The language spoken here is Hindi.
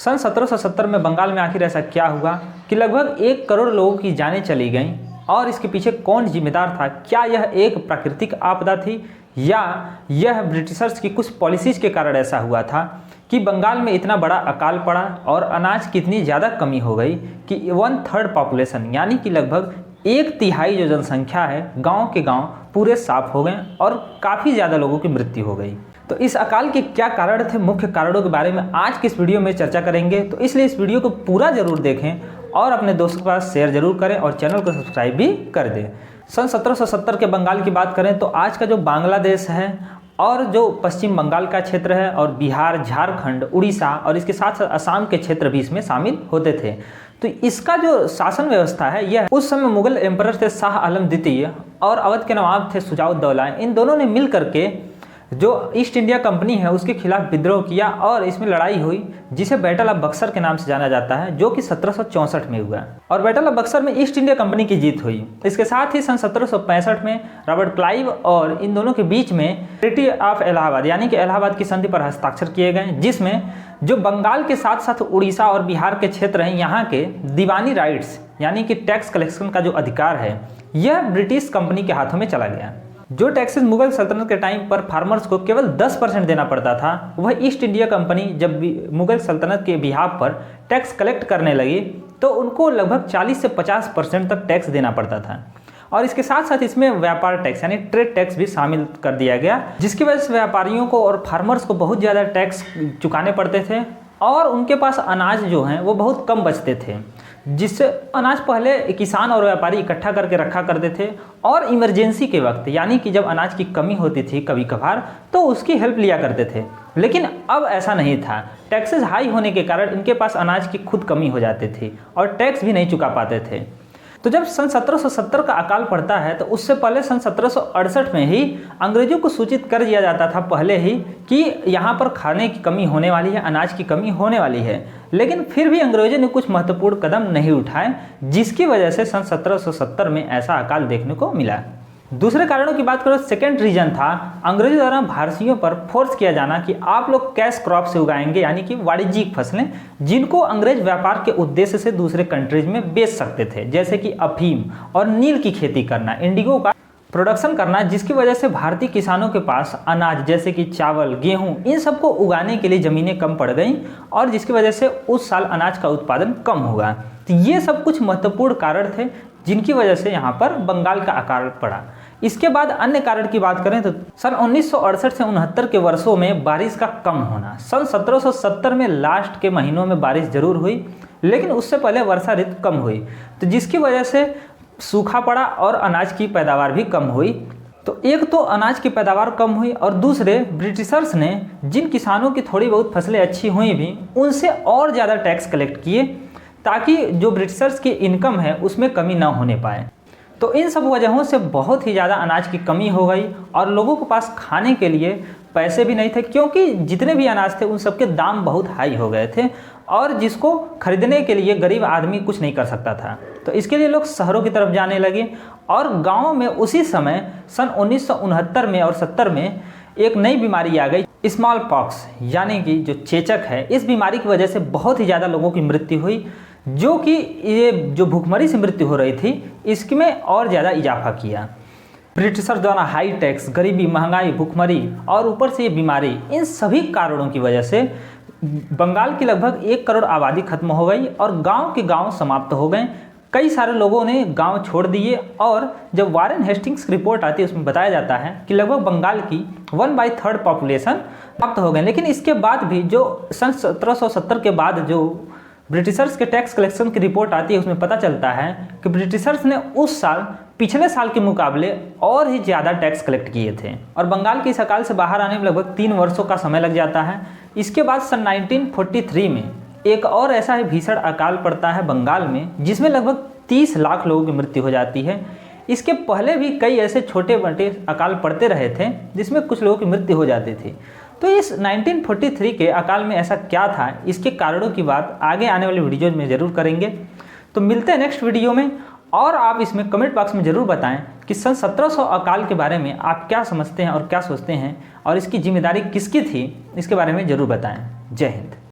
सन 1770 में बंगाल में आखिर ऐसा क्या हुआ कि लगभग 1 करोड़ लोगों की जानें चली गईं, और इसके पीछे कौन जिम्मेदार था? क्या यह एक प्राकृतिक आपदा थी या यह ब्रिटिशर्स की कुछ पॉलिसीज के कारण ऐसा हुआ था कि बंगाल में इतना बड़ा अकाल पड़ा और अनाज की इतनी ज़्यादा कमी हो गई कि 1/3 पॉपुलेशन यानी कि लगभग 1/3 जो जनसंख्या है गांव के गांव पूरे साफ हो गए और काफ़ी ज़्यादा लोगों की मृत्यु हो गई। तो इस अकाल के क्या कारण थे, मुख्य कारणों के बारे में आज की इस वीडियो में चर्चा करेंगे। तो इसलिए इस वीडियो को पूरा ज़रूर देखें और अपने दोस्तों के पास शेयर जरूर करें और चैनल को सब्सक्राइब भी कर दें। सन 1770 के बंगाल की बात करें तो आज का जो बांग्लादेश है और जो पश्चिम बंगाल का क्षेत्र है और बिहार, झारखंड, उड़ीसा और इसके साथ साथ असम के क्षेत्र भी इसमें शामिल होते थे। तो इसका जो शासन व्यवस्था है यह उस समय मुगल एम्परर थे शाह आलम द्वितीय और अवध के नवाब थे शुजाउद्दौला। इन दोनों ने मिल करके जो ईस्ट इंडिया कंपनी है उसके खिलाफ विद्रोह किया और इसमें लड़ाई हुई जिसे बैटल ऑफ बक्सर के नाम से जाना जाता है, जो कि 1764 में हुआ और बैटल ऑफ बक्सर में ईस्ट इंडिया कंपनी की जीत हुई। इसके साथ ही सन 1765 में रॉबर्ट क्लाइव और इन दोनों के बीच में ट्रीटी ऑफ इलाहाबाद यानी कि इलाहाबाद की संधि पर हस्ताक्षर किए गए, जिसमें जो बंगाल के साथ साथ उड़ीसा और बिहार के क्षेत्र हैं यहाँ के दीवानी राइट्स यानी कि टैक्स कलेक्शन का जो अधिकार है यह ब्रिटिश कंपनी के हाथों में चला गया। जो टैक्सेस मुगल सल्तनत के टाइम पर फार्मर्स को केवल 10% देना पड़ता था, वह ईस्ट इंडिया कंपनी जब मुगल सल्तनत के बिहाफ पर टैक्स कलेक्ट करने लगी तो उनको लगभग 40 से 50% तक टैक्स देना पड़ता था। और इसके साथ साथ इसमें व्यापार टैक्स यानी ट्रेड टैक्स भी शामिल कर दिया गया, जिसकी वजह से व्यापारियों को और फार्मर्स को बहुत ज़्यादा टैक्स चुकाने पड़ते थे और उनके पास अनाज जो हैं वो बहुत कम बचते थे, जिससे अनाज पहले किसान और व्यापारी इकट्ठा करके रखा करते थे और इमरजेंसी के वक्त यानी कि जब अनाज की कमी होती थी कभी कभार तो उसकी हेल्प लिया करते थे। लेकिन अब ऐसा नहीं था, टैक्सेस हाई होने के कारण इनके पास अनाज की खुद कमी हो जाती थी और टैक्स भी नहीं चुका पाते थे। तो जब सन 1770 का अकाल पड़ता है तो उससे पहले सन 1768 में ही अंग्रेजों को सूचित कर दिया जाता था पहले ही कि यहाँ पर खाने की कमी होने वाली है, अनाज की कमी होने वाली है, लेकिन फिर भी अंग्रेजों ने कुछ महत्वपूर्ण कदम नहीं उठाए, जिसकी वजह से सन 1770 में ऐसा अकाल देखने को मिला। दूसरे कारणों की बात करो, सेकेंड रीजन था अंग्रेजों द्वारा भारतीयों पर फोर्स किया जाना कि आप लोग कैश क्रॉप से उगाएंगे यानी कि वाणिज्यिक फसलें, जिनको अंग्रेज व्यापार के उद्देश्य से दूसरे कंट्रीज में बेच सकते थे, जैसे कि अफीम और नील की खेती करना, इंडिगो का प्रोडक्शन करना, जिसकी वजह से भारतीय किसानों के पास अनाज जैसे कि चावल, गेहूं इन सबको उगाने के लिए ज़मीनें कम पड़ गईं और जिसकी वजह से उस साल अनाज का उत्पादन कम हुआ। तो ये सब कुछ महत्वपूर्ण कारण थे जिनकी वजह से यहाँ पर बंगाल का अकाल पड़ा। इसके बाद अन्य कारण की बात करें तो सन 1968 से 69 के वर्षों में बारिश का कम होना। सन 1770 में लास्ट के महीनों में बारिश जरूर हुई, लेकिन उससे पहले वर्षा ऋतु कम हुई, तो जिसकी वजह से सूखा पड़ा और अनाज की पैदावार भी कम हुई। तो एक तो अनाज की पैदावार कम हुई और दूसरे ब्रिटिशर्स ने जिन किसानों की थोड़ी बहुत फसलें अच्छी हुई भी उनसे और ज़्यादा टैक्स कलेक्ट किए ताकि जो ब्रिटिशर्स की इनकम है उसमें कमी ना होने पाए। तो इन सब वजहों से बहुत ही ज़्यादा अनाज की कमी हो गई और लोगों के पास खाने के लिए पैसे भी नहीं थे, क्योंकि जितने भी अनाज थे उन सबके दाम बहुत हाई हो गए थे और जिसको खरीदने के लिए गरीब आदमी कुछ नहीं कर सकता था। तो इसके लिए लोग शहरों की तरफ जाने लगे और गाँव में उसी समय सन 1969 में और 70 में एक नई बीमारी आ गई, स्मॉल पॉक्स यानी कि जो चेचक है। इस बीमारी की वजह से बहुत ही ज़्यादा लोगों की मृत्यु हुई, जो कि ये जो भूखमरी से मृत्यु हो रही थी इसमें और ज़्यादा इजाफा किया। ब्रिटिशर्स द्वारा हाई टैक्स, गरीबी, महंगाई, भूखमरी और ऊपर से ये बीमारी, इन सभी कारणों की वजह से बंगाल की लगभग 1 करोड़ आबादी खत्म हो गई और गांव के गांव समाप्त हो गए। कई सारे लोगों ने गांव छोड़ दिए और जब वारेन हेस्टिंग्स की रिपोर्ट आती है उसमें बताया जाता है कि लगभग बंगाल की 1/3 पॉपुलेशन समाप्त हो गए। लेकिन इसके बाद भी जो सन 1770 के बाद जो ब्रिटिशर्स के टैक्स कलेक्शन की रिपोर्ट आती है उसमें पता चलता है कि ब्रिटिशर्स ने उस साल पिछले साल के मुकाबले और ही ज़्यादा टैक्स कलेक्ट किए थे और बंगाल के इस अकाल से बाहर आने में लगभग 3 वर्षों का समय लग जाता है। इसके बाद सन 1943 में एक और ऐसा ही भीषण अकाल पड़ता है बंगाल में, जिसमें लगभग 30 लाख लोगों की मृत्यु हो जाती है। इसके पहले भी कई ऐसे छोटे मोटे अकाल पड़ते रहे थे जिसमें कुछ लोगों की मृत्यु हो जाती थी। तो इस 1943 के अकाल में ऐसा क्या था, इसके कारणों की बात आगे आने वाली वीडियोज में ज़रूर करेंगे। तो मिलते हैं नेक्स्ट वीडियो में और आप इसमें कमेंट बॉक्स में ज़रूर बताएं कि सन 1700 अकाल के बारे में आप क्या समझते हैं और क्या सोचते हैं और इसकी जिम्मेदारी किसकी थी, इसके बारे में ज़रूर बताएं। जय हिंद।